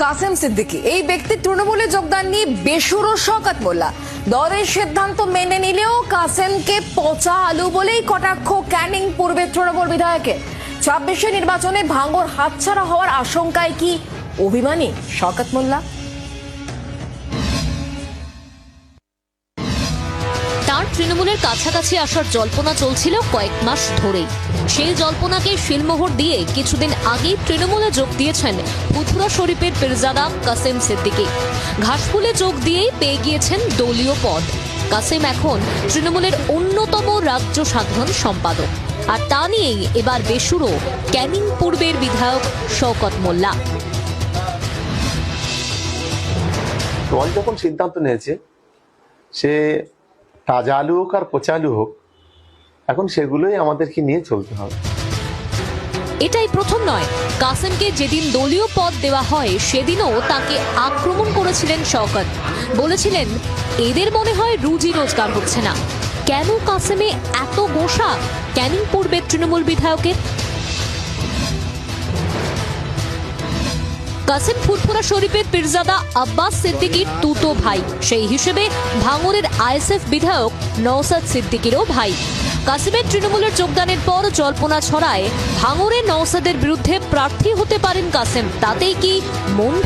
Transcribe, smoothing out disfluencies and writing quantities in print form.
কাসেম সিদ্দিকী এই ব্যক্তি তৃণমূলে যোগদান নিয়ে বেসুরো শওকত মোল্লা। দলের সিদ্ধান্ত মেনে নিলেও কাসেমকে পচা আলু বলেই কটাক্ষ ক্যানিং পূর্বের তৃণমূল বিধায়কের। 26 নির্বাচনে ভাঙড় হাতছাড়া হওয়ার আশঙ্কায় কি অভিমানী শওকত মোল্লা? তার তৃণমূলের কাছাকাছি আসার জল্পনা চলছিল কয়েক মাস ধরেই। সেই জল্পনাকে শিলমোহর দিয়ে কিছুদিন আগেই তৃণমূলে যোগ দিয়েছেন ফুরফুরা শরীফের পীরজাদা কাসেম সিদ্দিকী। ঘাসফুলে যোগ দিয়েই পেয়ে গিয়েছেন দলীয় পদ। কাসেম এখন তৃণমূলের অন্যতম রাজ্য সাধারণ সম্পাদক। আর তা নিয়েই এবার বেসুরো ক্যানিং পূর্বের বিধায়ক শওকত মোল্লা। দল যখন সিদ্ধান্ত নিয়েছে, সে তাজা আলু হোক আর পচা আলু হোক, এখন সেগুলোই আমাদেরকে নিয়ে চলতে হবে। এটাই প্রথম নয়। কাসেমকে যেদিন দলীয় পদ দেওয়া হয় সেদিনও তাকে আক্রমণ করেছিলেন শওকত। বলেছিলেন, এদের মনে হয় রুজি রোজগার হচ্ছে না। কেন কাসেমে এত গোসা ক্যানিং পূর্বের তৃণমূল বিধায়কের? কাসেম ফুরফুরা শরীফের পীরজাদা আব্বাস সিদ্দিকীর তুতো ভাই। সেই হিসেবে ভাঙড়ের আইএসএফ বিধায়ক নওসাদ সিদ্দিকীরও ভাই। কাসেমের তৃণমূলের যোগদানের পর জল্পনা ছড়ায় ভাঙড়ে নওসাদের বিরুদ্ধে প্রার্থী হতে পারেন কাসেম। তাতেই কি মন